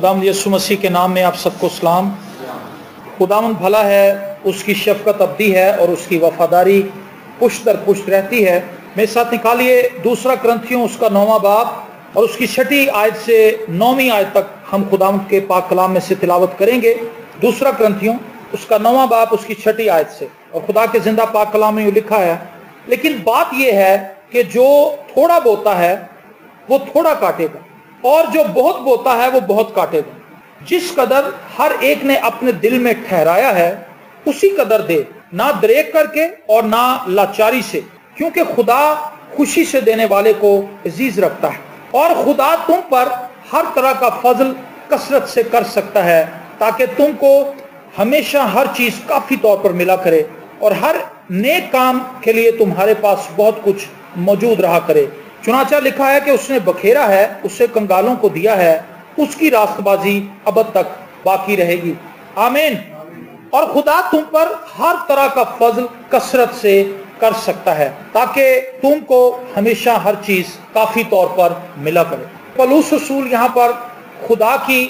खुदावंद यीशु मसीह के नाम में आप सबको सलाम। खुदावंद भला है, उसकी शफकत अब्दी है और उसकी वफादारी पुश्त दर पुश्त रहती है। मेरे साथ निकालिए दूसरा क्रंथियों उसका 9वां बाब और उसकी 6ठी आयत से 9वीं आयत तक हम खुदावंद के पाक कलाम में से तिलावत करेंगे। दूसरा क्रंथियों उसका 9वां बाब उसकी 6ठी आयत से, और खुदा के जिंदा पाक कलाम में लिखा है, लेकिन बात यह है कि जो थोड़ा बोता है वो थोड़ा काटेगा और जो बहुत बोता है वो बहुत काटेगा। जिस कदर हर एक ने अपने दिल में ठहराया है उसी कदर दे, ना दरेक करके और ना लाचारी से, क्योंकि खुदा खुशी से देने वाले को अजीज रखता है। और खुदा तुम पर हर तरह का फजल कसरत से कर सकता है, ताकि तुमको हमेशा हर चीज काफी तौर पर मिला करे और हर नेक काम के लिए तुम्हारे पास बहुत कुछ मौजूद रहा करे। चुनाचा लिखा है कि उसने बखेरा है, उससे कंगालों को दिया है, उसकी रास्तबाजी अबद तक बाकी रहेगी। आमीन। और खुदा तुम पर हर तरह का फजल कसरत से कर सकता है, ताकि तुमको हमेशा हर चीज काफी तौर पर मिला करे। पौलुस रसूल यहाँ पर खुदा की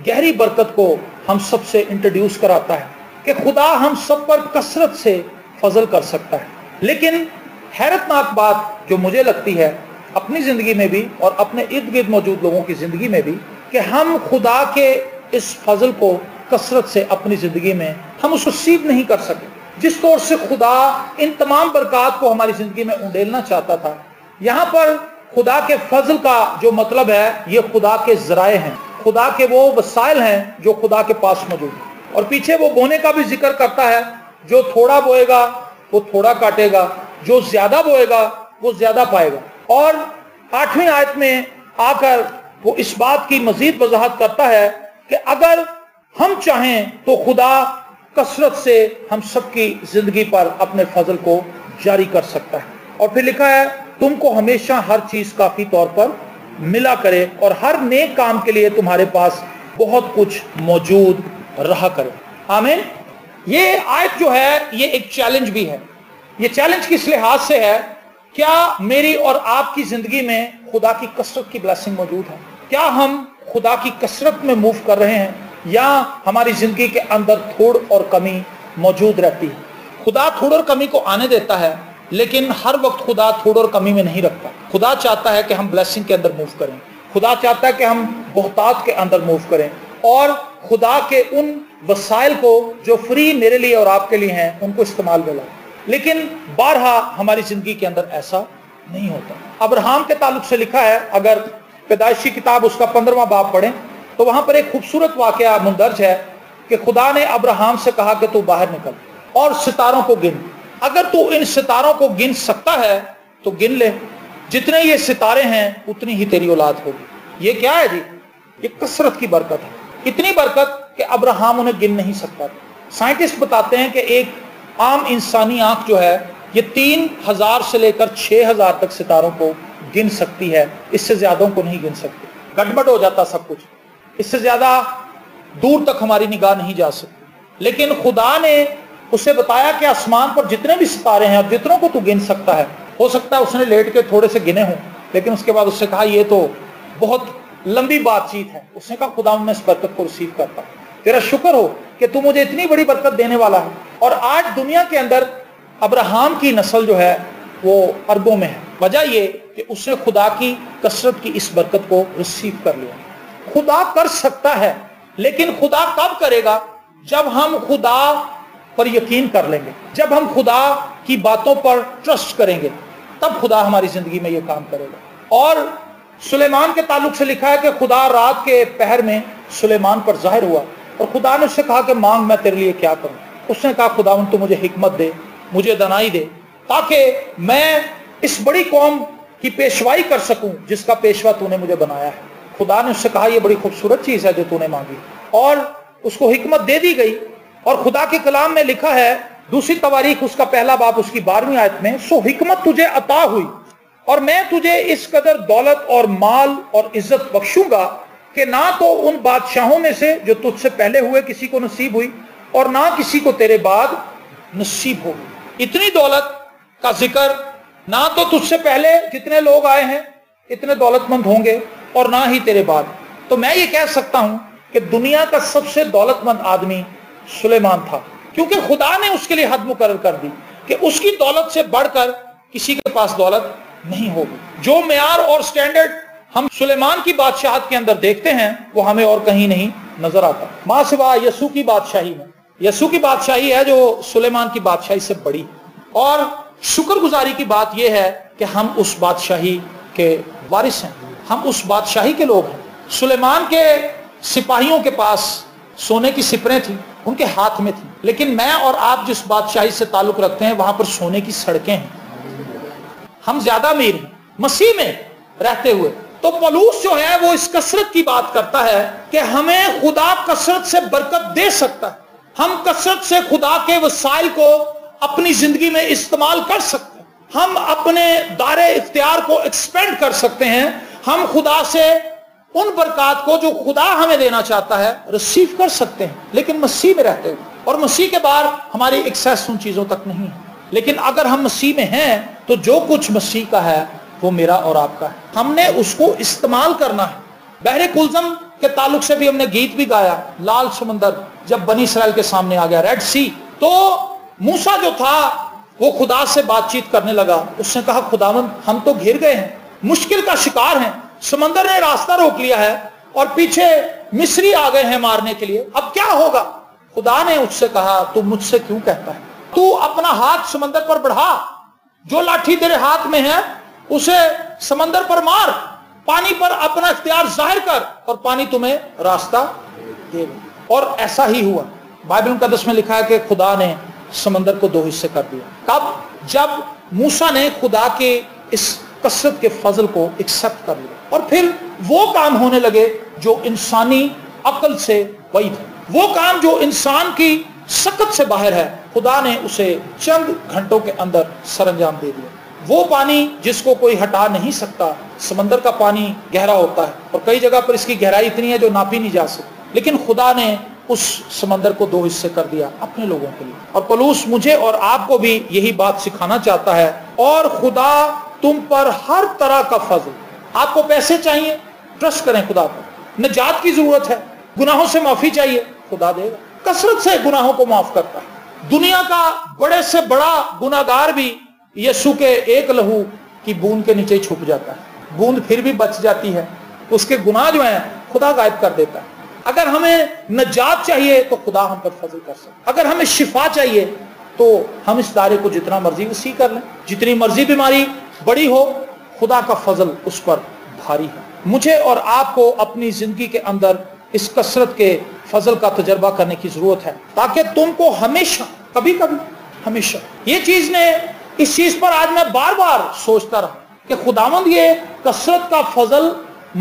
गहरी बरकत को हम सबसे इंट्रोड्यूस कराता है कि खुदा हम सब पर कसरत से फजल कर सकता है। लेकिन हैरतनाक बात जो मुझे लगती है अपनी जिंदगी में भी और अपने इर्द गिर्द मौजूद लोगों की जिंदगी में भी, कि हम खुदा के इस फजल को कसरत से अपनी जिंदगी में हम उसको सीख नहीं कर सके। जिस तौर से खुदा इन तमाम बरकत को हमारी जिंदगी में उंडेलना चाहता था, यहाँ पर खुदा के फजल का जो मतलब है ये खुदा के जराए हैं, खुदा के वो वसाइल हैं जो खुदा के पास मौजूद है। और पीछे वो बोने का भी जिक्र करता है, जो थोड़ा बोएगा वो थोड़ा काटेगा, जो ज्यादा बोएगा वो ज्यादा पाएगा। और 8वीं आयत में आकर वो इस बात की मजीद वजाहत करता है कि अगर हम चाहें तो खुदा कसरत से हम सबकी जिंदगी पर अपने फजल को जारी कर सकता है। और फिर लिखा है, तुमको हमेशा हर चीज काफी तौर पर मिला करे और हर नेक काम के लिए तुम्हारे पास बहुत कुछ मौजूद रहा करे। आमीन। ये आयत जो है ये एक चैलेंज भी है। ये चैलेंज किस लिहाज से है? क्या मेरी और आपकी जिंदगी में खुदा की कसरत की ब्लेसिंग मौजूद है? क्या हम खुदा की कसरत में मूव कर रहे हैं, या हमारी जिंदगी के अंदर थोड़ और कमी मौजूद रहती है? खुदा थोड़ और कमी को आने देता है, लेकिन हर वक्त खुदा थोड़ और कमी में नहीं रखता। खुदा चाहता है कि हम ब्लेसिंग के अंदर मूव करें, खुदा चाहता है कि हम बहुतात के अंदर मूव करें, और खुदा के उन वसाइल को जो फ्री मेरे लिए और आपके लिए हैं उनको इस्तेमाल में लाएं। लेकिन बारहा हमारी जिंदगी के अंदर ऐसा नहीं होता। अब्राहम के ताल्लुक से लिखा है, अगर पैदाइशी किताब उसका 15वां बाब पढ़ें तो वहां पर एक खूबसूरत वाकया मुंदर्ज है कि खुदा ने अब्राहम से कहा कि तू बाहर निकल और सितारों को गिन। अगर तू इन सितारों को गिन सकता है तो गिन ले, जितने ये सितारे हैं उतनी ही तेरी औलाद होगी। ये क्या है जी? ये कसरत की बरकत है। इतनी बरकत कि अब्राहम उन्हें गिन नहीं सकता। साइंटिस्ट बताते हैं कि एक आम इंसानी आंख जो है ये 3000 से लेकर 6000 तक सितारों को गिन सकती है, इससे ज्यादा को नहीं गिन सकती। गड़बड़ हो जाता सब कुछ, इससे ज्यादा दूर तक हमारी निगाह नहीं जा सकती। लेकिन खुदा ने उसे बताया कि आसमान पर जितने भी सितारे हैं और जितनों को तू गिन सकता है, हो सकता है उसने लेट के थोड़े से गिने हों, लेकिन उसके बाद उससे कहा ये तो बहुत लंबी बातचीत है। उसने कहा खुदा मैं इस बरकत को रिसीव करता हूं, तेरा शुक्र हो कि तू मुझे इतनी बड़ी बरकत देने वाला है। और आज दुनिया के अंदर अब्राहम की नस्ल जो है वो अरबों में है। वजह ये कि उसने खुदा की कसरत की इस बरकत को रिसीव कर लिया। खुदा कर सकता है, लेकिन खुदा कब करेगा? जब हम खुदा पर यकीन कर लेंगे, जब हम खुदा की बातों पर ट्रस्ट करेंगे, तब खुदा हमारी जिंदगी में ये काम करेगा। और सुलेमान के ताल्लुक से लिखा है कि खुदा रात के पहर में सुलेमान पर जाहिर हुआ और खुदा ने उससे कहा कि मांग, मैं तेरे लिए क्या करूं। उसने कहा खुदावंद तू मुझे हिकमत दे, मुझे दनाई दे, ताकि मैं इस बड़ी कौम की पेशवाई कर सकूं जिसका पेशवा तूने मुझे बनाया है। खुदा ने उससे कहा ये बड़ी खूबसूरत चीज है जो तूने मांगी, और उसको हिकमत दे दी गई। और खुदा के कलाम में लिखा है, दूसरी तवारीख उसका 1 बाब उसकी 12वीं आयत में, सो हिकमत तुझे अता हुई और मैं तुझे इस कदर दौलत और माल और इज्जत बख्शूंगा कि ना तो उन बादशाहों में से जो तुझसे पहले हुए किसी को नसीब हुई और ना किसी को तेरे बाद नसीब होगी। इतनी दौलत का जिक्र ना तो तुझसे पहले जितने लोग आए हैं इतने दौलतमंद होंगे और ना ही तेरे बाद। तो मैं ये कह सकता हूं کہ دنیا کا سب سے دولتمند آدمی سلیمان تھا، کیونکہ خدا نے اس کے لیے حد مقرر کر دی کہ اس کی دولت سے بڑھ کر کسی کے پاس دولت نہیں ہوگی۔ جو معیار اور سٹینڈرڈ ہم سلیمان کی بادشاہت کے اندر دیکھتے ہیں وہ ہمیں اور کہیں نہیں نظر آتا، ماں سوا یسوع کی بادشاہی میں۔ یسوع کی بادشاہی ہے جو سلیمان کی بادشاہی سے بڑی ہے، اور شکر گزاری کی بات یہ ہے کہ ہم اس بادشاہی کے وارث ہیں، ہم اس بادشاہی کے لوگ ہیں۔ سلیمان کے سپاہیوں کے پاس سونے کی سپریں تھیں، ان کے ہاتھ میں تھیں، لیکن میں اور آپ جس بادشاہی سے تعلق رکھتے ہیں وہاں پر سونے کی سڑکیں ہیں، ہم زیادہ امیر ہیں مسیح میں رہتے ہوئے۔ تو پولس جو ہے وہ اس کثرت کی بات کرتا ہے کہ ہمیں خدا کثرت سے برکت دے سکتا ہے، ہم کثرت سے خدا کے وسائل کو اپنی زندگی میں استعمال کر سکتے ہیں، ہم اپنے دائرے اختیار کو ایکسپینڈ کر سکتے ہیں، ہم خدا سے ان برکات کو جو خدا ہمیں دینا چاہتا ہے ریسیو کر سکتے ہیں، لیکن مسیح میں رہتے ہوئے، اور مسیح کے بعد ہماری ایکسیس ان چیزوں تک نہیں ہے۔ لیکن اگر ہم مسیح میں ہیں تو جو کچھ مسیح کا ہے وہ میرا اور آپ کا ہے، ہم نے اس کو استعمال کرنا ہے۔ بحر کلزم کے تعلق سے بھی ہم نے گیت بھی گایا، لال سمندر جب بنی اسرائیل کے سامنے آ گیا، ریڈ سی، تو موسیٰ جو تھا وہ خدا سے بات چیت کرنے لگا، اس نے کہا خداوند ہم تو گھر گئے ہیں، مشکل کا شکار ہیں، سمندر نے راستہ روک لیا ہے اور پیچھے مصری آ گئے ہیں مارنے کے لیے، اب کیا ہوگا؟ خدا نے اس سے کہا تو مجھ سے کیوں کہتا ہے؟ تو اپنا ہاتھ سمندر پر بڑھا، جو لاٹھی تیرے ہاتھ میں ہے اسے سمندر پر مار، پانی پر اپنا اختیار ظاہر کر اور پانی تمہیں راستہ دے گا۔ اور ایسا ہی ہوا۔ بائبل مقدس میں لکھا ہے کہ خدا نے سمندر کو 2 حصے کر دیا۔ کب؟ جب موسیٰ نے خدا کے اس کثرت کے فضل کو ایکسپٹ کر لیا، اور پھر وہ کام ہونے لگے جو انسانی عقل سے بعید ہے، وہ کام جو انسان کی سکت سے باہر ہے، خدا نے اسے چند گھنٹوں کے اندر سر انجام دے دیا۔ وہ پانی جس کو کوئی ہٹا نہیں سکتا، سمندر کا پانی گہرا ہوتا ہے اور کئی جگہ پر اس کی گہرائی اتنی ہے جو ناپی نہیں جا سکتی، لیکن خدا نے اس سمندر کو 2 حصے کر دیا اپنے لوگوں کے لیے۔ اور پولس مجھے اور آپ کو بھی یہی بات سکھانا چاہتا ہے، اور خدا تم پر ہر طرح کا فضل، آپ کو پیسے چاہیے ٹرسٹ کریں خدا پر، نجات کی ضرورت ہے، گناہوں سے معافی چاہیے خدا دے گا، کثرت سے گناہوں کو معاف کرتا ہے۔ دنیا کا بڑے سے بڑا گناہگار بھی یسوع کے ایک لہو کی بوند کے نیچے چھپ جاتا ہے، بوند پھر بھی بچ جاتی ہے، اس کے گناہ جو ہیں خدا غائب کر دیتا ہے۔ اگر ہمیں نجات چاہیے تو خدا ہم پر فضل کر سکتا ہے، اگر ہمیں شفا چاہیے تو ہم اس دائرے کو جتنا مرضی وسیع کر لیں، جتنی مرضی بیماری بڑی ہو خدا کا فضل اس پر بھاری ہے۔ مجھے اور آپ کو اپنی زندگی کے اندر اس کثرت کے فضل کا تجربہ کرنے کی ضرورت ہے، تاکہ تم کو ہمیشہ، کبھی کبھی ہمیشہ، یہ چیز نے اس چیز پر آج میں بار بار سوچتا رہا کہ خداوند یہ کثرت کا فضل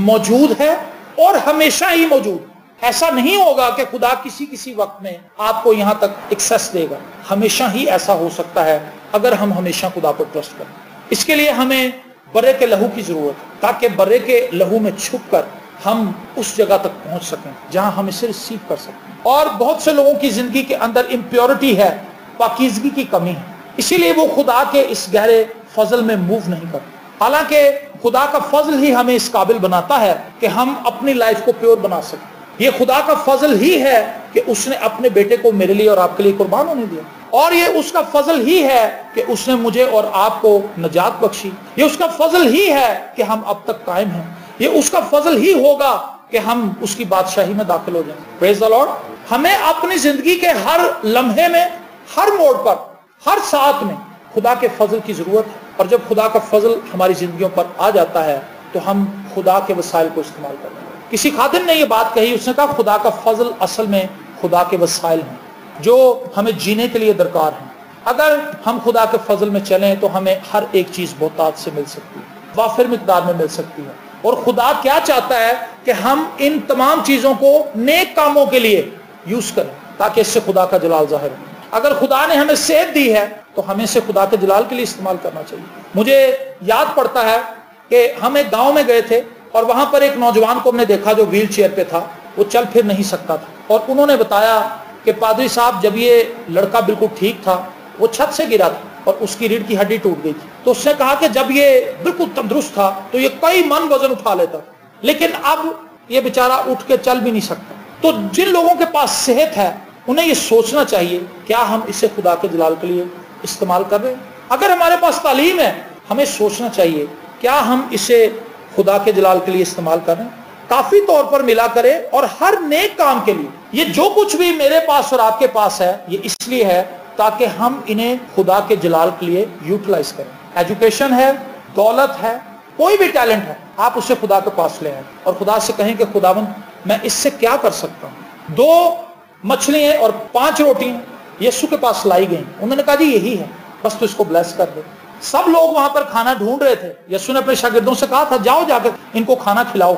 موجود ہے اور ہمیشہ ہی موجود۔ ایسا نہیں ہوگا کہ خدا کسی وقت میں آپ کو یہاں تک ایکسیس دے گا، ہمیشہ ہی ایسا ہو سکتا ہے اگر ہم ہمیشہ خدا پر ٹرسٹ کریں۔ اس کے لیے ہمیں برے کے لہو کی ضرورت ہے، تاکہ برے کے لہو میں چھپ کر ہم اس جگہ تک پہنچ سکیں جہاں ہم اسے ریسیو کر سکیں۔ اور بہت سے لوگوں کی زندگی کے اندر امپیورٹی ہے، پاکیزگی کی کمی ہے، اسی لیے وہ خدا کے اس گہرے فضل میں موو نہیں کرتے، حالانکہ خدا کا فضل ہی ہمیں اس قابل بناتا ہے کہ ہم اپنی لائف کو پیور بنا سکیں۔ یہ خدا کا فضل ہی ہے کہ اس نے اپنے بیٹے کو میرے لیے اور آپ کے لیے قربان ہونے دیا، اور یہ اس کا فضل ہی ہے کہ اس نے مجھے اور آپ کو نجات بخشی، یہ اس کا فضل ہی ہے کہ ہم اب تک قائم ہیں، یہ اس کا فضل ہی ہوگا کہ ہم اس کی بادشاہی میں داخل ہو جائیں۔ پریز دی لارڈ۔ ہمیں اپنی زندگی کے ہر لمحے میں، ہر موڑ پر، ہر ساتھ میں خدا کے فضل کی ضرورت ہے، اور جب خدا کا فضل ہماری زندگیوں پر آ جاتا ہے تو ہم خدا کے وسائل کو استعمال کرتے ہیں۔ کسی خادم نے یہ بات کہی، اس نے کہا خدا کا فضل اصل میں خدا کے وسائل ہیں جو ہمیں جینے کے لیے درکار ہیں۔ اگر ہم خدا کے فضل میں چلیں تو ہمیں ہر ایک چیز بہتات سے مل سکتی ہے، وافر مقدار میں مل سکتی ہے، اور خدا کیا چاہتا ہے کہ ہم ان تمام چیزوں کو نیک کاموں کے لیے یوز کریں تاکہ اس سے خدا کا جلال ظاہر ہو۔ اگر خدا نے ہمیں صحت دی ہے تو ہمیں اسے خدا کے جلال کے لیے استعمال کرنا چاہیے۔ مجھے یاد پڑتا ہے کہ ہم ایک گاؤں میں گئے تھے اور وہاں پر ایک نوجوان کو ہم نے دیکھا جو ویل چیئر پہ تھا، وہ چل پھر نہیں سکتا تھا، اور انہوں نے بتایا کہ پادری صاحب جب یہ لڑکا بالکل ٹھیک تھا وہ چھت سے گرا تھا اور اس کی ریڑھ کی ہڈی ٹوٹ گئی تھی، تو اس نے کہا کہ جب یہ بالکل تندرست تھا تو یہ کئی من وزن اٹھا لیتا، لیکن اب یہ بیچارہ اٹھ کے چل بھی نہیں سکتا، تو जिन लोगों के पास सेहत है उन्हें ये सोचना चाहिए क्या हम इसे खुदा के जलाल के लिए इस्तेमाल कर रहे हैं। अगर हमारे पास तालीम है हमें सोचना चाहिए क्या हम इसे खुदा के जलाल के लिए इस्तेमाल कर रहे हैं। काफी तौर पर मिला करे और हर नेक काम के लिए ये जो कुछ भी मेरे पास और आपके पास है ये इसलिए है ताकि हम इन्हें खुदा के जलाल के लिए यूटिलाइज करें। एजुकेशन है, दौलत है, कोई भी टैलेंट है, आप उसे खुदा के पास ले आए और खुदा से कहें कि खुदावंद मैं इससे क्या कर सकता हूँ। 2 मछलियां और 5 रोटियां यीशु के पास लाई गई। उन्होंने कहा जी यही है, बस तो इसको ब्लेस कर दे। सब लोग वहां पर खाना ढूंढ रहे थे। यीशु ने अपने शागिर्दों से कहा था जाओ जाकर इनको खाना खिलाओ।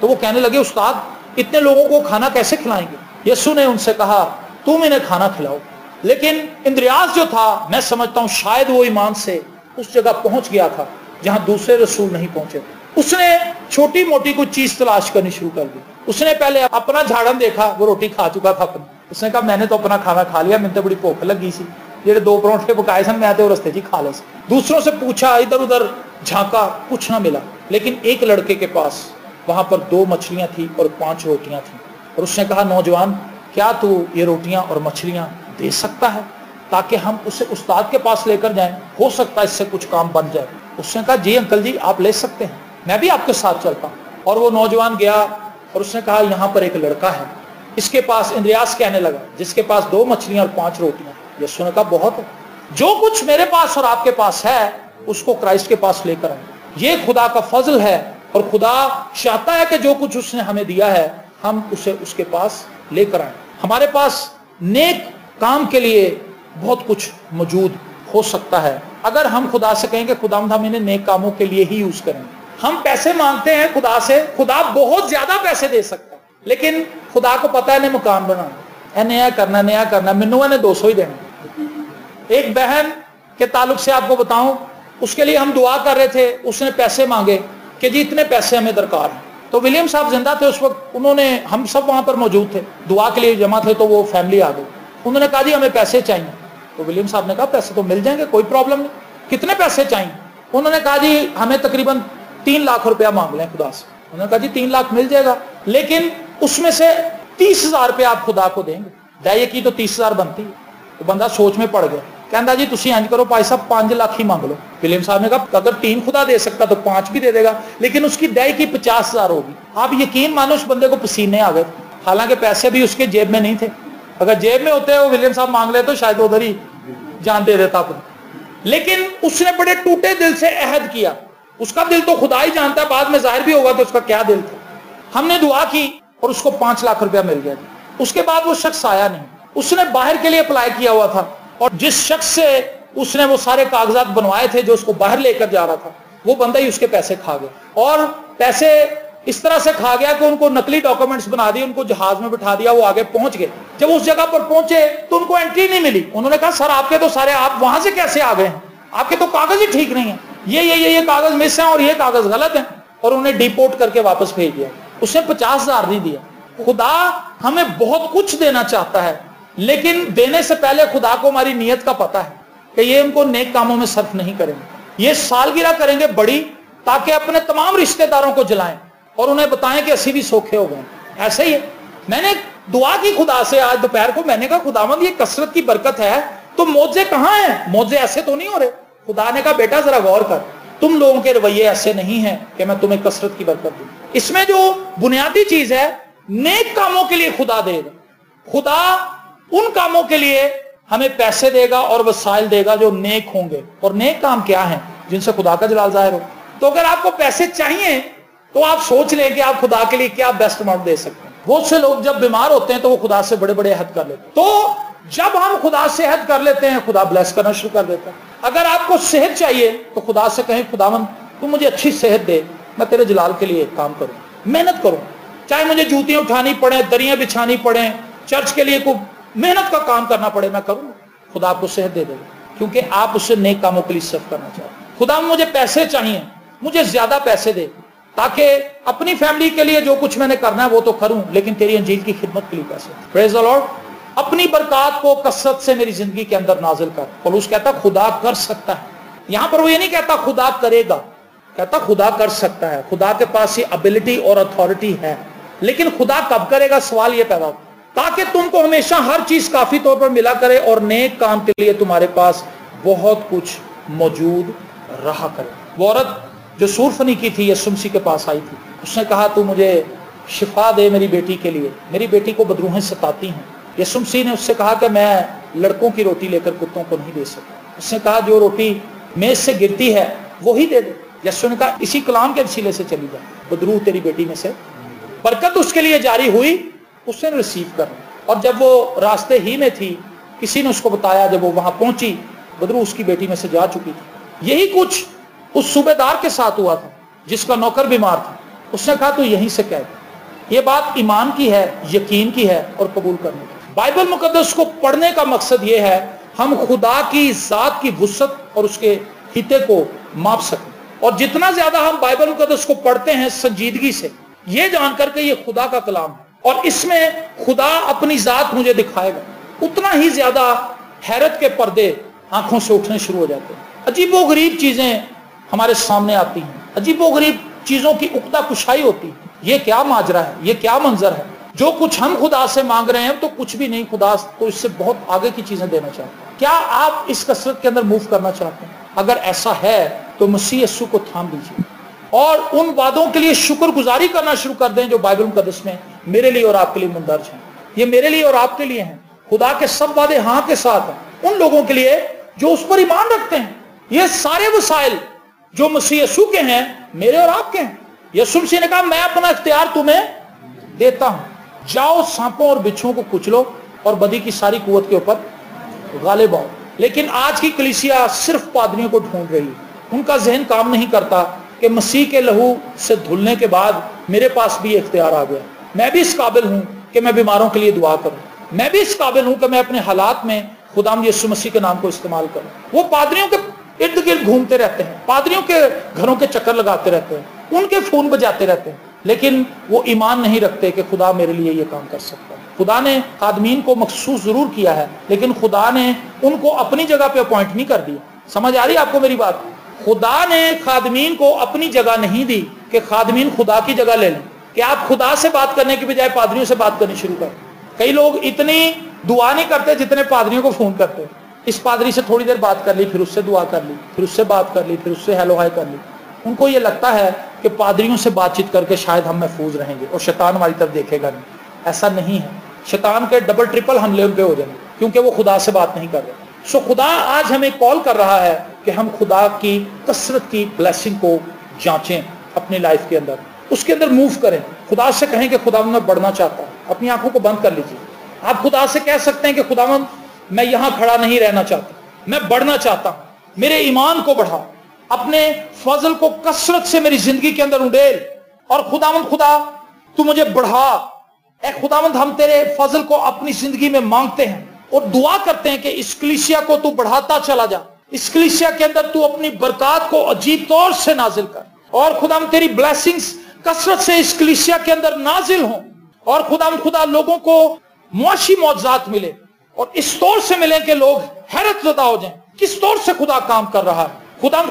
तो वो कहने लगे उस्ताद इतने लोगों को खाना कैसे खिलाएंगे। यीशु ने उनसे कहा तुम इन्हें खाना खिलाओ। लेकिन इंद्रियास जो था मैं समझता हूं शायद वो ईमान से उस जगह पहुंच गया था जहां दूसरे रसूल नहीं पहुंचे। उसने छोटी मोटी कुछ चीज तलाश करनी शुरू कर दी। उसने पहले अपना झाड़न देखा, वो रोटी खा चुका था अपनी। उसने कहा मैंने तो अपना खाना खा लिया, मैंने तो बड़ी भूख लगी सी, जेडे 2 परौंठे पकाए सन मैं तो रस्ते जी खा ले। दूसरों से पूछा, इधर उधर झांका, कुछ ना मिला। लेकिन एक लड़के के पास वहां पर 2 मछलियां थी और 5 रोटियां थी और उसने कहा नौजवान क्या तू ये रोटियां और मछलियां दे सकता है ताकि हम उसे उस्ताद के पास लेकर जाएं, हो सकता है इससे कुछ काम बन जाए। उसने कहा जी अंकल जी आप ले सकते हैं, मैं भी आपके साथ चलता हूं। और वो नौजवान गया और उसने कहा यहाँ पर एक लड़का है, इसके पास, इंद्रियास कहने लगा, जिसके पास 2 मछलियां और 5 रोटियां। यीशु ने कहा बहुत है, जो कुछ मेरे पास और आपके पास है उसको क्राइस्ट के पास लेकर आए। ये खुदा का फजल है और खुदा चाहता है कि जो कुछ उसने हमें दिया है हम उसे उसके पास लेकर आए। हमारे पास नेक काम के लिए बहुत कुछ मौजूद हो सकता है अगर हम खुदा से कहें कि खुदा हम इन्हें नेक कामों के लिए ही यूज करें। हम पैसे मांगते हैं खुदा से, खुदा बहुत ज्यादा पैसे दे सकता है, लेकिन खुदा को पता है इन्हें मकान बनाना, नया करना, मैनू इन्हें 200 ही देना। एक बहन के ताल्लुक से आपको बताऊं, उसके लिए हम दुआ कर रहे थे, उसने पैसे मांगे कि जी इतने पैसे हमें दरकार हैं। तो विलियम साहब जिंदा थे उस वक्त, उन्होंने, हम सब वहां पर मौजूद थे, दुआ के लिए जमा थे, तो वो फैमिली आ गई। उन्होंने कहा जी हमें पैसे चाहिए। तो विलियम साहब ने कहा पैसे तो मिल जाएंगे, कोई प्रॉब्लम नहीं, कितने पैसे चाहिए। उन्होंने कहा जी हमें तकरीबन 3 लाख रुपया मांग लें खुदा से। उन्होंने कहा जी 3 लाख मिल जाएगा, लेकिन उसमें से 30,000 रुपया आप खुदा को देंगे। दाइए की तो 30,000 बनती है। तो बंदा सोच में पड़ गया, कहता जी तुम इंज करो भाई साहब 5 लाख ही मांग लो। विलियम साहब ने कहा अगर 3 खुदा दे सकता तो 5 भी दे देगा, लेकिन उसकी दाई की 50,000 होगी। आप यकीन मानो उस बंदे को पसीने आ गए, हालांकि पैसे भी उसके जेब में नहीं थे। अगर जेब में होते वो विलियम साहब मांग ले तो शायद उधर ही जान दे देता अपनी। लेकिन उसने बड़े टूटे दिल से अहद किया। उसका दिल तो खुदा ही जानता है, बाद में जाहिर भी होगा तो उसका क्या दिल था। हमने दुआ की और उसको 5 लाख रुपया मिल गया। उसके बाद वो शख्स आया नहीं, उसने बाहर के लिए अप्लाई किया हुआ था और जिस शख्स से उसने वो सारे कागजात बनवाए थे जो उसको बाहर लेकर जा रहा था, वो बंदा ही उसके पैसे खा गया। और पैसे इस तरह से खा गया कि उनको नकली डॉक्यूमेंट्स बना दिए, उनको जहाज में बिठा दिया, वो आगे पहुंच गए। जब उस जगह पर पहुंचे तो उनको एंट्री नहीं मिली। उन्होंने कहा सर आपके तो सारे, आप वहां से कैसे आ गए हैं, आपके तो कागज ही ठीक नहीं है, ये कागज मिस है और ये कागज गलत है। और उन्हें डिपोर्ट करके वापस भेज दिया। उसने 50,000 नहीं दिया। खुदा हमें बहुत कुछ देना चाहता है, लेकिन देने से पहले खुदा को हमारी नीयत का पता है कि ये उनको नेक कामों में सर्फ नहीं करेंगे, ये सालगिरह करेंगे बड़ी, ताकि अपने तमाम रिश्तेदारों को जलाएं और उन्हें बताएं कि असी भी सोखे हो गए। ऐसे ही है, मैंने दुआ की खुदा से आज दोपहर को, मैंने कहा खुदावंद ये कसरत की बरकत है तो मौजे कहां हैं, मौजे ऐसे तो नहीं हो रहे। खुदा ने कहा बेटा जरा गौर कर, तुम लोगों के रवैये ऐसे नहीं है कि मैं तुम्हें कसरत की बरकत दूं। इसमें जो बुनियादी चीज है, नेक कामों के लिए खुदा देगा। खुदा उन कामों के लिए हमें पैसे देगा और वसाइल देगा जो नेक होंगे। और नेक काम क्या है? जिनसे खुदा का जलाल जाहिर हो। तो अगर आपको पैसे चाहिए तो आप सोच लें कि आप खुदा के लिए क्या बेस्ट अमाउंट दे सकते हैं। बहुत से लोग जब बीमार होते हैं तो वो खुदा से बड़े बड़े अहद कर लेते हैं। तो जब हम खुदा से अहद कर लेते हैं, खुदा ब्लेस करना शुरू कर देता है। अगर आपको सेहत चाहिए तो खुदा से कहें खुदावंद तू मुझे अच्छी सेहत दे, मैं तेरे जलाल के लिए काम करूं, मेहनत करूं, चाहे मुझे जूतियां उठानी पड़े, दरियां बिछानी पड़े, चर्च के लिए कोई मेहनत का काम करना पड़े, मैं करूं। खुदा आपको सेहत दे देगा, क्योंकि आप उससे नेक कामों के लिए सर्व करना चाहते। खुदा मुझे पैसे चाहिए, मुझे ज्यादा पैसे दे, ताकि अपनी फैमिली के लिए जो कुछ मैंने करना है वो तो करूं, लेकिन तेरी अंजील की खिदमत के लिए पैसे। Praise the Lord. अपनी बरकत को कसरत से मेरी जिंदगी के अंदर नाजिल कर। पौलुस कहता खुदा कर सकता है। यहां पर वो ये नहीं कहता खुदा करेगा, कहता खुदा कर सकता है। खुदा के पास ये एबिलिटी और अथॉरिटी है। लेकिन खुदा कब करेगा, सवाल ये पैदा होता, ताकि तुमको हमेशा हर चीज काफी तौर पर मिला करे और नेक काम के लिए तुम्हारे पास बहुत कुछ मौजूद रहा करे। वो औरत जो सूरफनी की थी, यीशु मसीह के पास आई थी, उसने कहा तू मुझे शिफा दे मेरी बेटी के लिए, मेरी बेटी को बदरूहें सताती हैं। यीशु मसीह ने उससे कहा कि मैं लड़कों की रोटी लेकर कुत्तों को नहीं दे सकता। उसने कहा जो रोटी मेज से गिरती है वही दे दे। यीशु ने कहा इसी कलाम के वसीले से चली जा, बदरूह तेरी बेटी में से बरकत उसके लिए जारी हुई, उसने रिसीव कर। और जब वो रास्ते ही में थी, किसी ने उसको बताया, जब वो वहां पहुंची, बदरूह उसकी बेटी में से जा चुकी थी। यही कुछ उस सूबेदार के साथ हुआ था जिसका नौकर बीमार था। उसने कहा तू यहीं से कह, ये बात ईमान की है, यकीन की है और कबूल करने की। बाइबल मुकद्दस को पढ़ने का मकसद ये है हम खुदा की जात की वुसअत और उसके हिते को माप सकें। और जितना ज्यादा हम बाइबल मुकद्दस को पढ़ते हैं संजीदगी से, ये जानकर के ये खुदा का कलाम है और इसमें खुदा अपनी जात मुझे दिखाएगा, उतना ही ज्यादा हैरत के पर्दे आंखों से उठने शुरू हो जाते हैं। अजीबो गरीब चीजें हमारे सामने आती हैं, अजीबो गरीब चीजों की उक्ता कुशाई होती है। ये क्या माजरा है, ये क्या मंजर है। जो कुछ हम खुदा से मांग रहे हैं तो कुछ भी नहीं, खुदा तो इससे बहुत आगे की चीजें देना चाहते हैं। क्या आप इस कसरत के अंदर मूव करना चाहते हैं? अगर ऐसा है तो मसीह यीशु को थाम लीजिए और उन वादों के लिए शुक्रगुजारी करना शुरू कर दें जो बाइबल मुकद्दस में मेरे लिए और आपके लिए मुंदरज हैं। ये मेरे लिए और आपके लिए हैं। खुदा के सब वादे हाँ के साथ हैं उन लोगों के लिए जो उस पर ईमान रखते हैं। ये सारे वसाइल जो मसीह यीशु के हैं मेरे और आपके हैं। यीशु मसीह ने कहा मैं अपना इख्तियार तुम्हें देता हूं, जाओ सांपों और बिच्छुओं को कुचलो और बदी की सारी कुवत के ऊपर गालिब आओ। लेकिन आज की कलीसिया सिर्फ पादरियों को ढूंढ रही है। उनका जहन काम नहीं करता कि मसीह के लहू से धुलने के बाद मेरे पास भी इख्तियार आ गया, मैं भी इस काबिल हूं कि मैं बीमारों के लिए दुआ करूं, मैं भी इस काबिल हूं कि मैं अपने हालात में खुदाम यीशु मसीह के नाम को इस्तेमाल करूं। वो पादरियों के इर्द गिर्द घूमते रहते हैं, पादरियों के घरों के चक्कर लगाते रहते हैं, उनके फोन बजाते रहते हैं, लेकिन वो ईमान नहीं रखते कि खुदा मेरे लिए ये काम कर सकता है। खुदा ने खादमीन को मखसूस जरूर किया है, लेकिन खुदा ने उनको अपनी जगह पे अपॉइंट नहीं कर दिया। समझ आ रही है आपको मेरी बात? खुदा ने खादमीन को अपनी जगह नहीं दी कि खादमीन खुदा की जगह ले लें, कि आप खुदा से बात करने की बजाय पादरियों से बात करनी शुरू करें। कई लोग इतनी दुआ नहीं करते जितने पादरियों को फोन करते। इस पादरी से थोड़ी देर बात कर ली, फिर उससे दुआ कर ली, फिर उससे बात कर ली, फिर उससे हेलो हाय कर ली। उनको ये लगता है कि पादरियों से बातचीत करके शायद हम महफूज रहेंगे और शैतान हमारी तरफ देखेगा नहीं। ऐसा नहीं है। शैतान के डबल ट्रिपल हमले उन पे हो जाएंगे क्योंकि वो खुदा से बात नहीं कर रहे। सो खुदा आज हमें कॉल कर रहा है कि हम खुदा की कसरत की ब्लेसिंग को जांचें अपनी लाइफ के अंदर, उसके अंदर मूव करें। खुदा से कहें कि खुदा मैं बढ़ना चाहता हूँ। अपनी आंखों को बंद कर लीजिए। आप खुदा से कह सकते हैं कि खुदावंद मैं यहां खड़ा नहीं रहना चाहता, मैं बढ़ना चाहता हूं, मेरे ईमान को बढ़ा, अपने फजल को कसरत से मेरी जिंदगी के अंदर उड़ेल और खुदावंद खुदा तू मुझे बढ़ा। ए खुदावंद हम तेरे फजल को अपनी जिंदगी में मांगते हैं और दुआ करते हैं कि इस कलीसिया को तू बढ़ाता चला जा। इस कलीसिया के अंदर तू अपनी बरकत को अजीब तौर से नाजिल कर और खुदावंद तेरी ब्लेसिंग्स कसरत से इस कलीसिया के अंदर नाजिल हो और खुदावंद खुदा लोगों को मुआशी मौजज़ात मिले और इस तौर से मिले कि लोग हैरत ज़दा हो जाएं किस तौर से खुदा काम कर रहा है।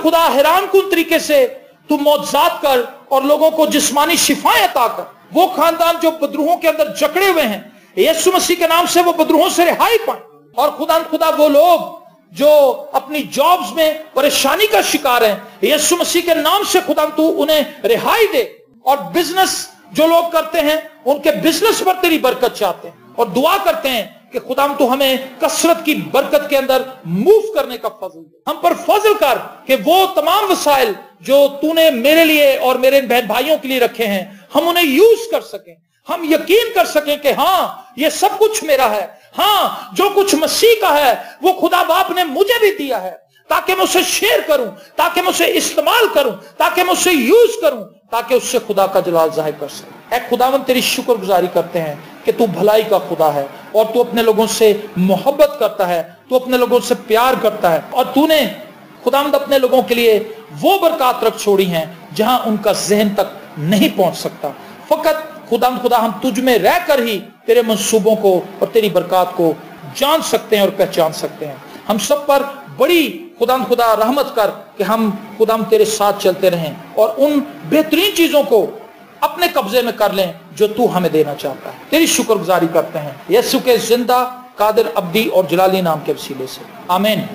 खुदा हैरान कुन तरीके से तू मौजज़ात कर और लोगों को जिस्मानी शिफाएं अता कर। वो खानदान जो बदरूहों के अंदर जकड़े हुए हैं, यीशु मसीह के नाम से वो बदरूहों से रिहाई पाए। और खुदा वो लोग जो अपनी जॉब्स में परेशानी का शिकार हैं, यीशु मसीह के नाम से खुदा तू उन्हें रिहाई दे। और बिजनेस जो लोग करते हैं उनके बिजनेस पर तेरी बरकत चाहते हैं और दुआ करते हैं कि खुदा तू हमें कसरत की बरकत के अंदर मूव करने का फजल दे। हम पर फजल कर कि वो तमाम वसाइल जो तूने मेरे लिए और मेरे बहन भाइयों के लिए रखे हैं हम उन्हें यूज कर सकें। हम यकीन कर सकें कि हाँ ये सब कुछ मेरा है, हाँ जो कुछ मसीह का है वो खुदा बाप ने मुझे भी दिया है, ताकि मैं उसे शेयर करूं, ताकि मैं उसे इस्तेमाल करूं, ताकि मैं उसे यूज करूं, ताकि उससे खुदा का जलाल जाहिर कर सके। ऐ खुदावंद तेरी शुक्रगुजारी करते हैं कि तू भलाई का खुदा है और तू अपने लोगों से मोहब्बत करता है, तू अपने लोगों से प्यार करता है और तूने खुदावंद अपने लोगों के लिए वो बरकत रख छोड़ी हैं जहां उनका जहन तक नहीं पहुंच सकता। फकत खुदा हम तुझ में रहकर ही तेरे मंसूबों को और तेरी बरकत को जान सकते हैं और पहचान सकते हैं। हम सब पर बड़ी खुदा रहमत कर कि हम खुदा तेरे साथ चलते रहें और उन बेहतरीन चीजों को अपने कब्जे में कर लें जो तू हमें देना चाहता है। तेरी शुक्रगुजारी करते हैं यीशु के जिंदा, कादिर, अब्दी और जलाली नाम के वसीले से, आमीन।